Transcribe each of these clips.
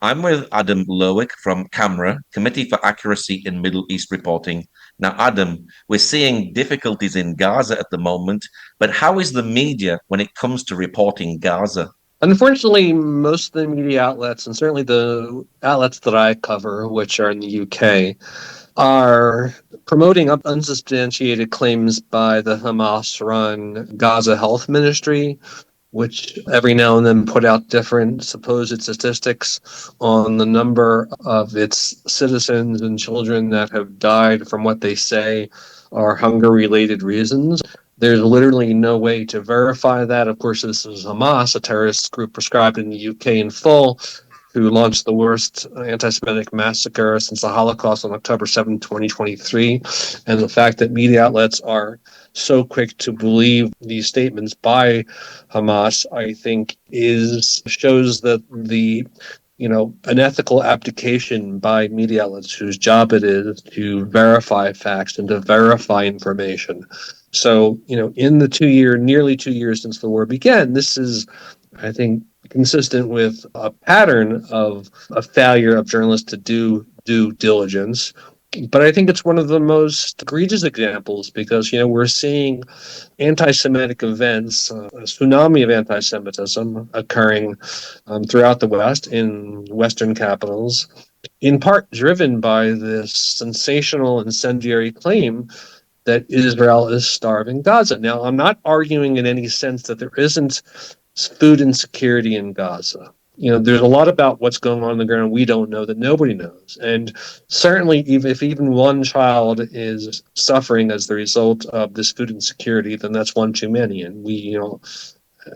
I'm with Adam Lerwick from CAMRA, Committee for Accuracy in Middle East Reporting. Now, Adam, we're seeing difficulties in Gaza at the moment, but how is the media when it comes to reporting Gaza? Unfortunately, most of the media outlets, and certainly the outlets that I cover, which are in the UK, are promoting unsubstantiated claims by the Hamas run Gaza Health Ministry, which every now and then put out different supposed statistics on the number of its citizens and children that have died from what they say are hunger related reasons. There's literally no way to verify that. Of course, this is Hamas, a terrorist group prescribed in the UK in full, who launched the worst anti-Semitic massacre since the Holocaust on October 7, 2023. And the fact that media outlets are so quick to believe these statements by Hamas, I think, shows that an ethical abdication by media outlets whose job it is to verify facts and to verify information. So, in the nearly 2 years since the war began, this is, I think, consistent with a pattern of a failure of journalists to do due diligence. But I think it's one of the most egregious examples because, we're seeing anti-Semitic events, a tsunami of anti-Semitism occurring throughout the West, in Western capitals, in part driven by this sensational incendiary claim that Israel is starving Gaza. Now, I'm not arguing in any sense that there isn't food insecurity in Gaza. There's a lot about what's going on the ground we don't know that nobody knows. And certainly, if even one child is suffering as the result of this food insecurity, then that's one too many. And we,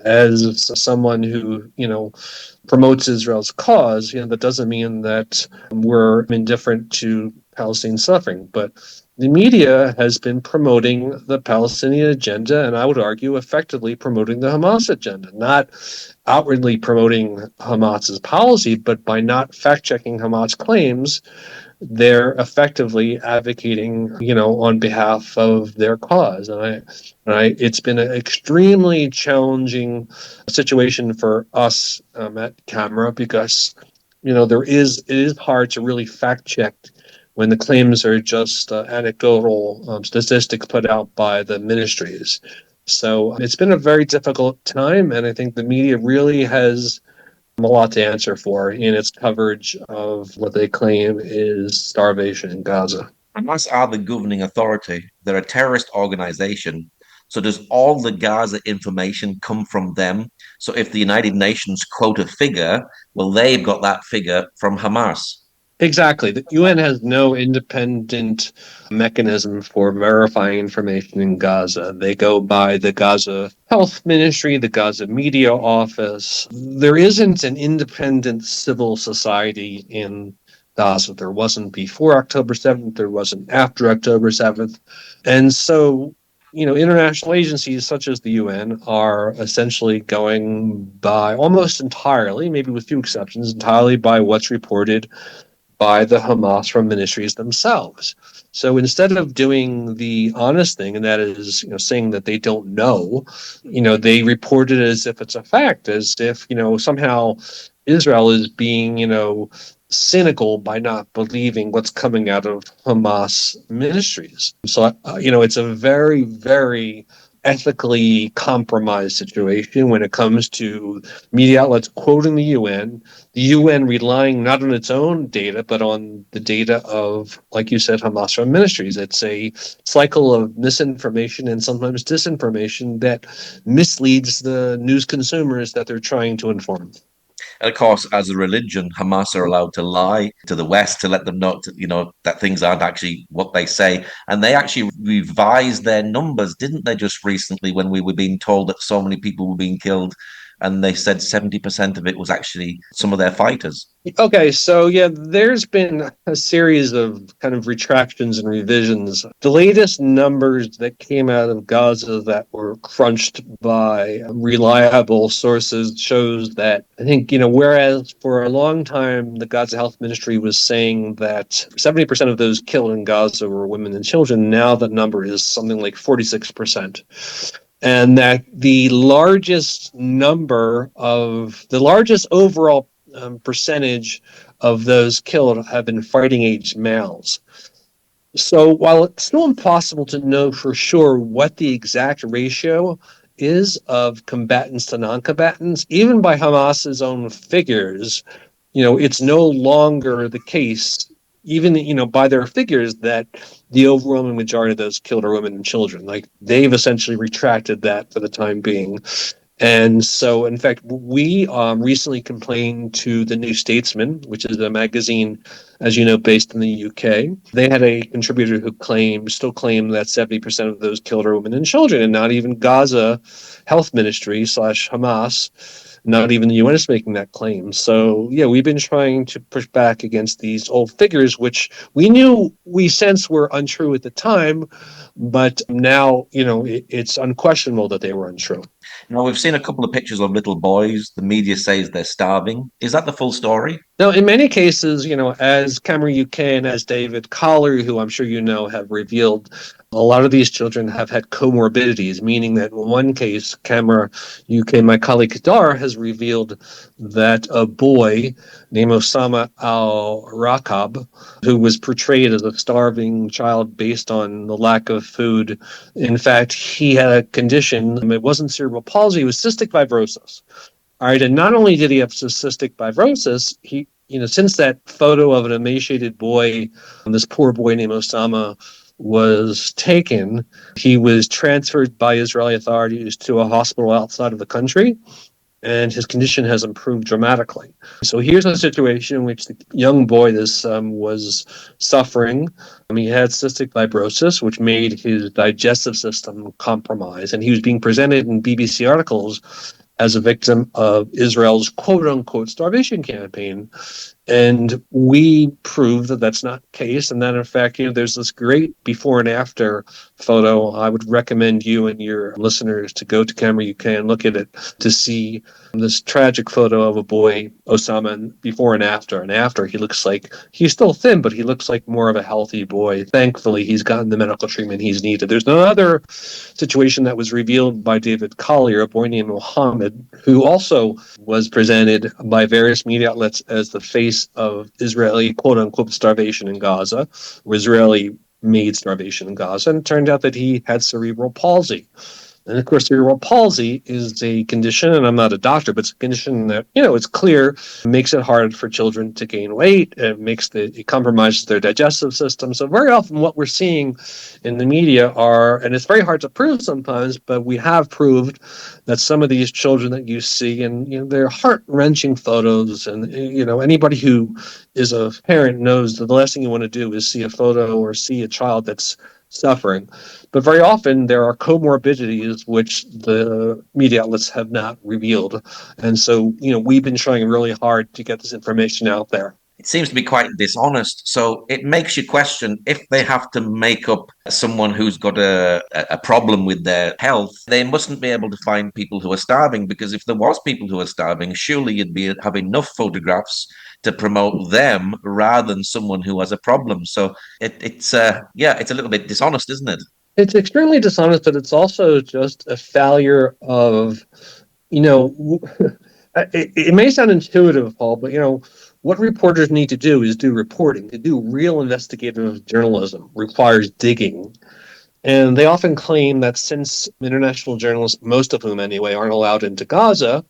as someone who, promotes Israel's cause, that doesn't mean that we're indifferent to Palestinian suffering. But the media has been promoting the Palestinian agenda, and I would argue effectively promoting the Hamas agenda, not outwardly promoting Hamas's policy, but by not fact-checking Hamas claims, they're effectively advocating, on behalf of their cause. It's been an extremely challenging situation for us at CAMRA because, it is hard to really fact-check when the claims are just anecdotal statistics put out by the ministries. So it's been a very difficult time, and I think the media really has a lot to answer for in its coverage of what they claim is starvation in Gaza. Hamas are the governing authority. They're a terrorist organization. So does all the Gaza information come from them? So if the United Nations quote a figure, well, they've got that figure from Hamas. Exactly. The UN has no independent mechanism for verifying information in Gaza. They go by the Gaza Health Ministry, the Gaza Media Office. There isn't an independent civil society in Gaza. There wasn't before October 7th. There wasn't after October 7th. And so, international agencies such as the UN are essentially going by almost entirely, maybe with few exceptions, entirely by what's reported by the Hamas from ministries themselves. So instead of doing the honest thing, and that is, saying that they don't know, they report it as if it's a fact, as if, somehow Israel is being, cynical by not believing what's coming out of Hamas ministries. So, it's a very, very ethically compromised situation when it comes to media outlets quoting the UN relying not on its own data, but on the data of, like you said, Hamas run ministries. It's a cycle of misinformation and sometimes disinformation that misleads the news consumers that they're trying to inform. And of course, as a religion, Hamas are allowed to lie to the West to let them know, that things aren't actually what they say. And they actually revised their numbers, didn't they, just recently when we were being told that so many people were being killed? And they said 70% of it was actually some of their fighters. Okay, so yeah, there's been a series of kind of retractions and revisions. The latest numbers that came out of Gaza that were crunched by reliable sources shows that I think, whereas for a long time the Gaza Health Ministry was saying that 70% of those killed in Gaza were women and children, now that number is something like 46%. And that the largest overall percentage of those killed have been fighting age males. So while it's still impossible to know for sure what the exact ratio is of combatants to non-combatants, even by Hamas's own figures, it's no longer the case, even, by their figures, that the overwhelming majority of those killed are women and children. Like, they've essentially retracted that for the time being. And so, in fact, we recently complained to the New Statesman, which is a magazine, as you know, based in the UK. They had a contributor who still claimed that 70% of those killed are women and children, and not even Gaza Health Ministry / Hamas, not even the UN is making that claim. So, yeah, we've been trying to push back against these old figures, which we sense were untrue at the time, but now, it's unquestionable that they were untrue. Now, we've seen a couple of pictures of little boys. The media says they're starving. Is that the full story? Now, in many cases, as Camera UK and as David Collier, who I'm sure you know, have revealed, a lot of these children have had comorbidities, meaning that in one case, Camera UK, my colleague Kadar, has revealed that a boy named Osama al-Rakab, who was portrayed as a starving child based on the lack of food, in fact, he had a condition. It wasn't cerebral palsy, it was cystic fibrosis. All right, and not only did he have cystic fibrosis, he, since that photo of an emaciated boy, this poor boy named Osama, was taken, he was transferred by Israeli authorities to a hospital outside of the country, and his condition has improved dramatically. So here's a situation in which the young boy was suffering. He had cystic fibrosis, which made his digestive system compromised, and he was being presented in BBC articles as a victim of Israel's quote-unquote starvation campaign. And we proved that that's not the case, and that, in fact, there's this great before and after photo. I would recommend you and your listeners to go to Camera UK and look at it to see this tragic photo of a boy, Osama, before and after. And after, he's still thin, but he looks like more of a healthy boy. Thankfully, he's gotten the medical treatment he's needed. There's another situation that was revealed by David Collier, a boy named Mohammed, who also was presented by various media outlets as the face of Israeli quote-unquote starvation in Gaza, or Israeli-made starvation in Gaza, and it turned out that he had cerebral palsy. And of course, cerebral palsy is a condition, and I'm not a doctor, but it's a condition that, it's clear, makes it hard for children to gain weight. It compromises their digestive system. So very often what we're seeing in the media and it's very hard to prove sometimes, but we have proved that some of these children that you see, and they're heart-wrenching photos, and, anybody who is a parent knows that the last thing you want to do is see a photo or see a child that's suffering. But very often there are comorbidities which the media outlets have not revealed. And so, we've been trying really hard to get this information out there. It seems to be quite dishonest. So it makes you question, if they have to make up someone who's got a problem with their health, they mustn't be able to find people who are starving, because if there was people who are starving, surely you'd have enough photographs to promote them rather than someone who has a problem. So it's a little bit dishonest, isn't it? It's extremely dishonest, but it's also just a failure of, it may sound intuitive, Paul, but, what reporters need to do is do reporting. To do real investigative journalism requires digging. And they often claim that since international journalists, most of whom anyway, aren't allowed into Gaza,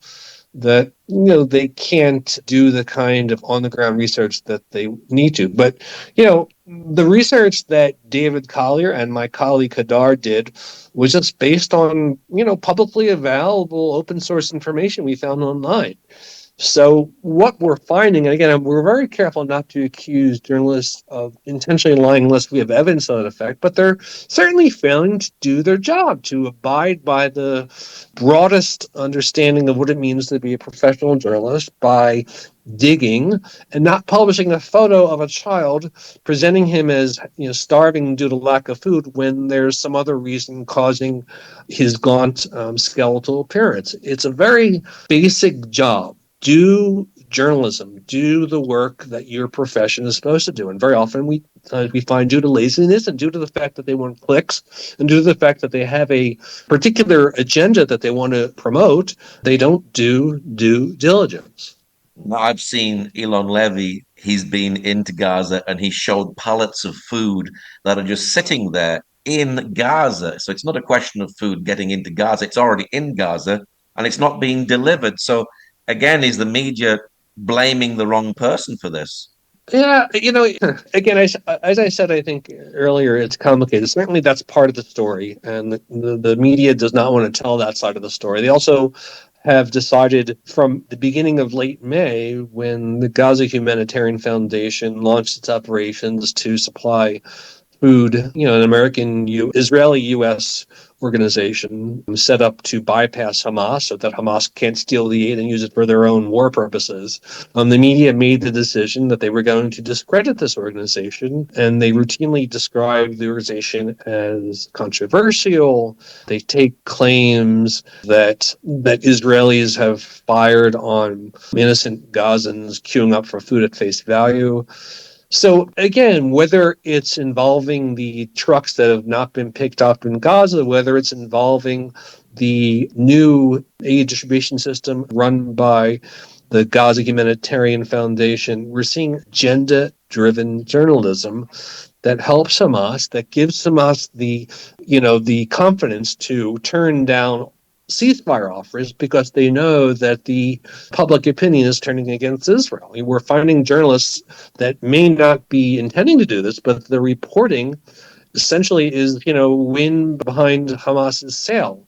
that they can't do the kind of on-the-ground research that they need to. But the research that David Collier and my colleague Hadar did was just based on publicly available open source information we found online. So what we're finding, and again, we're very careful not to accuse journalists of intentionally lying unless we have evidence of that effect, but they're certainly failing to do their job, to abide by the broadest understanding of what it means to be a professional journalist by digging and not publishing a photo of a child, presenting him as starving due to lack of food when there's some other reason causing his gaunt skeletal appearance. It's a very basic job. Do journalism, do the work that your profession is supposed to do. And very often we find, due to laziness and due to the fact that they want clicks and due to the fact that they have a particular agenda that they want to promote, they don't do due diligence. I've seen Elon Levy. He's been into Gaza and he showed pallets of food that are just sitting there in Gaza. So it's not a question of food getting into Gaza. It's already in Gaza and it's not being delivered. So again, is the media blaming the wrong person for this? Yeah, again, as I said, I think earlier, it's complicated. Certainly, that's part of the story, and the media does not want to tell that side of the story. They also have decided from the beginning of late May, when the Gaza Humanitarian Foundation launched its operations to supply food, an American Israeli U.S. organization set up to bypass Hamas so that Hamas can't steal the aid and use it for their own war purposes. The media made the decision that they were going to discredit this organization, and they routinely describe the organization as controversial. They take claims that Israelis have fired on innocent Gazans queuing up for food at face value. So again, whether it's involving the trucks that have not been picked up in Gaza, whether it's involving the new aid distribution system run by the Gaza Humanitarian Foundation, we're seeing agenda-driven journalism that helps Hamas, that gives Hamas the confidence to turn down ceasefire offers because they know that the public opinion is turning against Israel. I mean, we're finding journalists that may not be intending to do this, but the reporting essentially is, wind behind Hamas's sail.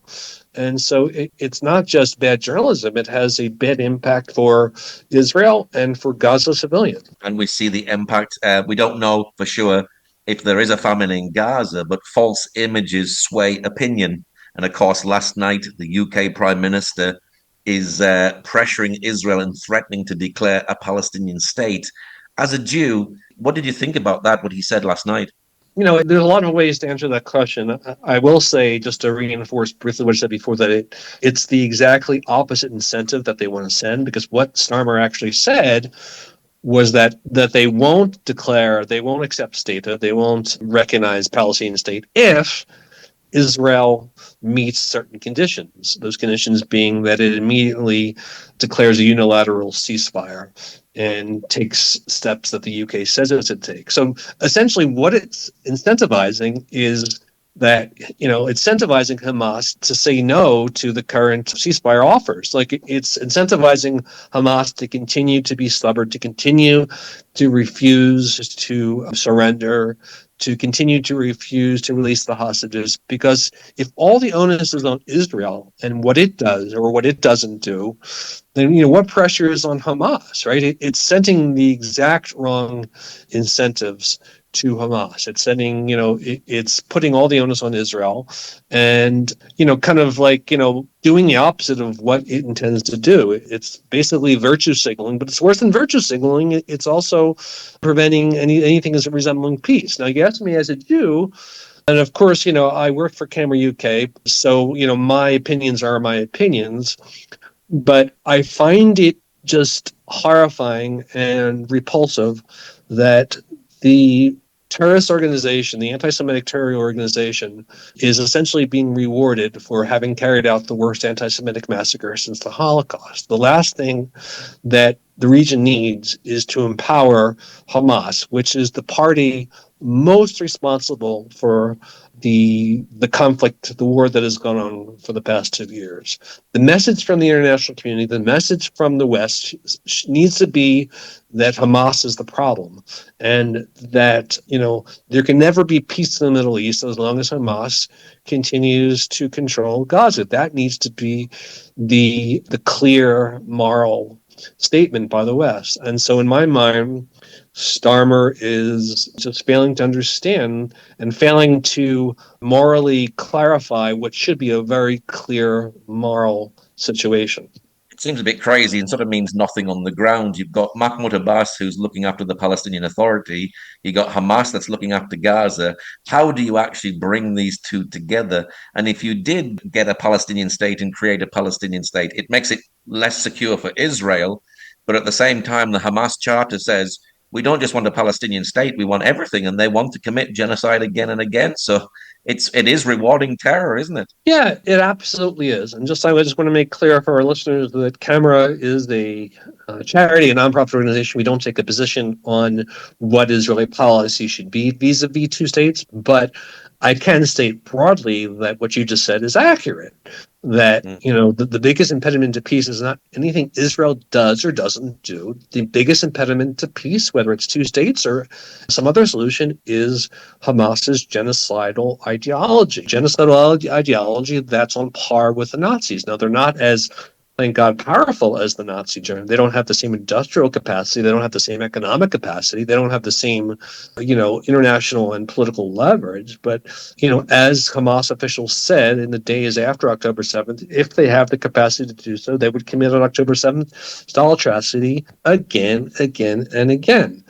And so it's not just bad journalism, it has a bad impact for Israel and for Gaza civilians. And we see the impact. We don't know for sure if there is a famine in Gaza, but false images sway opinion. And of course, last night, the UK Prime Minister is pressuring Israel and threatening to declare a Palestinian state. As a Jew, what did you think about that, what he said last night? There's a lot of ways to answer that question. I will say, just to reinforce briefly what I said before, that it's the exactly opposite incentive that they want to send, because what Starmer actually said was that they won't declare, they won't accept statehood, they won't recognize Palestinian state if Israel meets certain conditions. Those conditions being that it immediately declares a unilateral ceasefire and takes steps that the UK says it should take. So essentially, what it's incentivizing is that it's incentivizing Hamas to say no to the current ceasefire offers. Like, it's incentivizing Hamas to continue to be stubborn, to continue to refuse to surrender, to continue to refuse to release the hostages. Because if all the onus is on Israel and what it does or what it doesn't do, then what pressure is on Hamas, right? It's sending the exact wrong incentives to Hamas. It's sending, it's putting all the onus on Israel, and kind of like doing the opposite of what it intends to do. It's basically virtue signaling, but it's worse than virtue signaling. It's also preventing anything as resembling peace. Now, you asked me as a Jew. And of course, I work for Camera UK, so my opinions are my opinions. But I find it just horrifying and repulsive that the terrorist organization, the anti-Semitic terror organization, is essentially being rewarded for having carried out the worst anti-Semitic massacre since the Holocaust. The last thing that the region needs is to empower Hamas, which is the party most responsible for the conflict, the war that has gone on for the past 2 years. The message from the international community, the message from the West needs to be that Hamas is the problem, and that there can never be peace in the Middle East as long as Hamas continues to control Gaza. That needs to be the clear moral statement by the West. And so in my mind, Starmer is just failing to understand and failing to morally clarify what should be a very clear moral situation. It seems a bit crazy and sort of means nothing on the ground. You've got Mahmoud Abbas, who's looking after the Palestinian Authority. You got Hamas that's looking after Gaza. How do you actually bring these two together? And if you did get a Palestinian state and create a Palestinian state, it makes it less secure for Israel. But at the same time, the Hamas charter says we don't just want a Palestinian state, we want everything, and they want to commit genocide again and again. So it is rewarding terror, isn't it? Yeah, it absolutely is. And I just want to make clear for our listeners that Camera is a charity, a nonprofit organization. We don't take a position on what Israeli policy should be vis-a-vis two states, but I can state broadly that what you just said is accurate. That, Mm. the biggest impediment to peace is not anything Israel does or doesn't do. The biggest impediment to peace, whether it's two states or some other solution, is Hamas's genocidal ideology. Genocidal ideology that's on par with the Nazis. Now, they're not as, thank God, powerful as the Nazi Germany. They don't have the same industrial capacity. They don't have the same economic capacity. They don't have the same, international and political leverage. But, as Hamas officials said in the days after October 7th, if they have the capacity to do so, they would commit on October 7th style atrocity again, and again.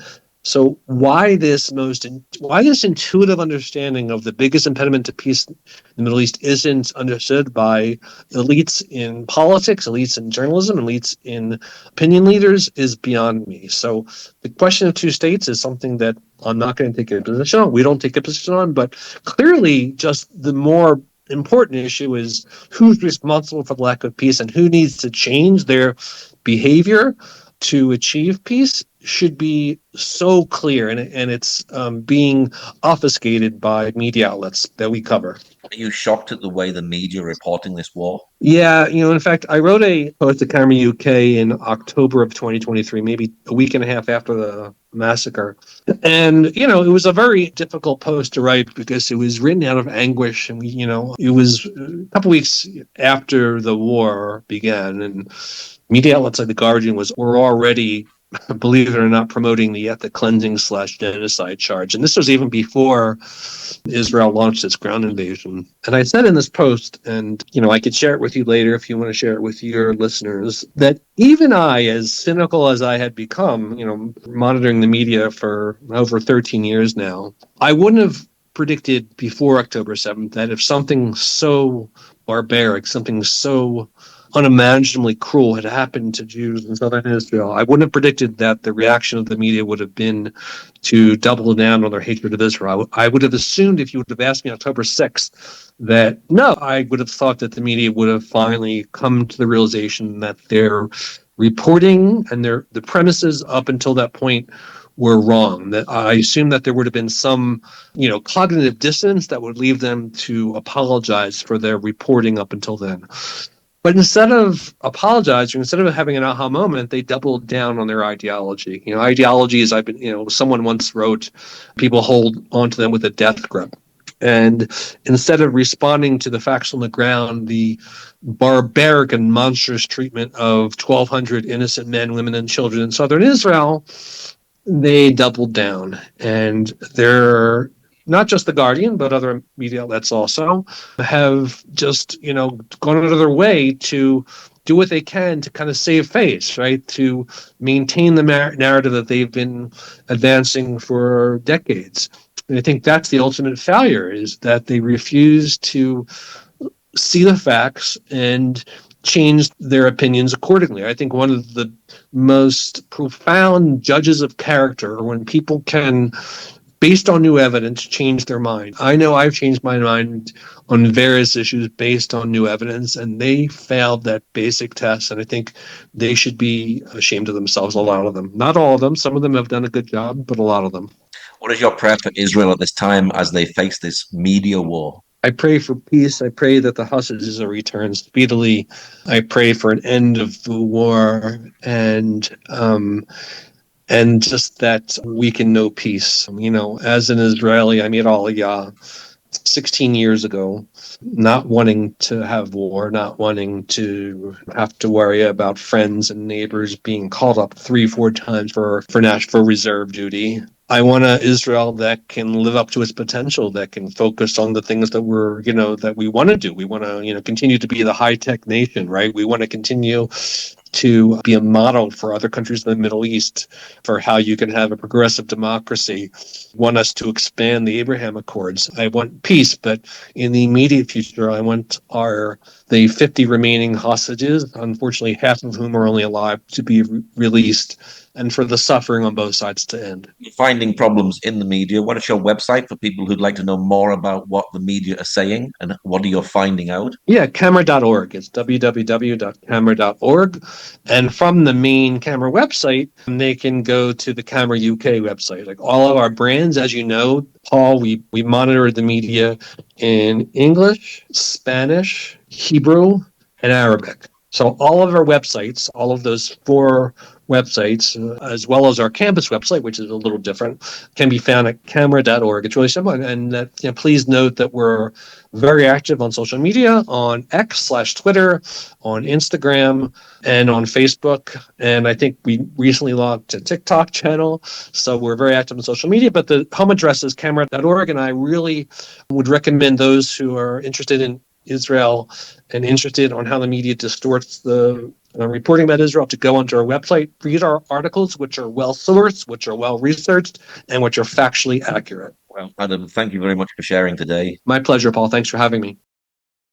So why this intuitive understanding of the biggest impediment to peace in the Middle East isn't understood by elites in politics, elites in journalism, elites in opinion leaders is beyond me. So the question of two states is something that I'm not going to take a position on. We don't take a position on, but clearly just the more important issue is who's responsible for the lack of peace and who needs to change their behavior to achieve peace should be so clear, and it's being obfuscated by media outlets that we cover. Are you shocked at the way the media are reporting this war? Yeah, in fact, I wrote a post at Camera UK in October of 2023, maybe a week and a half after the massacre. And, it was a very difficult post to write because it was written out of anguish. And, it was a couple weeks after the war began. And media outlets like The Guardian were already, believe it or not, promoting the ethnic cleansing / genocide charge. And this was even before Israel launched its ground invasion. And I said in this post, and, I could share it with you later if you want to share it with your listeners, that even I, as cynical as I had become, monitoring the media for over 13 years now, I wouldn't have predicted before October 7th that if something so barbaric, something so unimaginably cruel had happened to Jews in southern Israel, I wouldn't have predicted that the reaction of the media would have been to double down on their hatred of Israel. I would have assumed, if you would have asked me October 6th, that no, I would have thought that the media would have finally come to the realization that their reporting and the premises up until that point were wrong. That I assume that there would have been some, cognitive dissonance that would leave them to apologize for their reporting up until then. But instead of apologizing, instead of having an aha moment, they doubled down on their ideology. Ideologies, someone once wrote, people hold onto them with a death grip. And instead of responding to the facts on the ground, the barbaric and monstrous treatment of 1,200 innocent men, women, and children in southern Israel, they doubled down. And they're not just The Guardian, but other media outlets also have just, gone out of their way to do what they can to kind of save face, right? To maintain the narrative that they've been advancing for decades. And I think that's the ultimate failure, is that they refuse to see the facts and change their opinions accordingly. I think one of the most profound judges of character are when people can, based on new evidence, change their mind. I know I've changed my mind on various issues based on new evidence, and they failed that basic test. And I think they should be ashamed of themselves, a lot of them. Not all of them. Some of them have done a good job, but a lot of them. What is your prayer for Israel at this time as they face this media war? I pray for peace. I pray that the hostages are returned speedily. I pray for an end of the war and just that we can know peace. As an Israeli, I made Aliyah 16 years ago, not wanting to have war, not wanting to have to worry about friends and neighbors being called up 3-4 times for reserve duty. I want an Israel that can live up to its potential, that can focus on the things that that we want to do. We want to, continue to be the high-tech nation, right? We want to continue to be a model for other countries in the Middle East for how you can have a progressive democracy. Want us to expand the Abraham Accords. I want peace, but in the immediate future, I want the 50 remaining hostages, unfortunately half of whom are only alive, to be released and for the suffering on both sides to end. Finding problems in the media. What is your website for people who'd like to know more about what the media are saying and what are you finding out? Yeah, camera.org. It's www.camera.org. And from the main camera website, they can go to the Camera UK website. Like all of our brands, as you know, Paul, we monitor the media in English, Spanish, Hebrew, and Arabic. So all of our websites, all of those 4 websites, as well as our campus website, which is a little different, can be found at camera.org. It's really simple. And please note that we're very active on social media, on X/Twitter, on Instagram, and on Facebook. And I think we recently launched a TikTok channel. So we're very active on social media, but the home address is camera.org. And I really would recommend those who are interested in Israel and interested on how the media distorts the reporting about Israel to go onto our website, read our articles, which are well sourced, which are well researched, and which are factually accurate. Well, Adam, thank you very much for sharing today. My pleasure, Paul. Thanks for having me.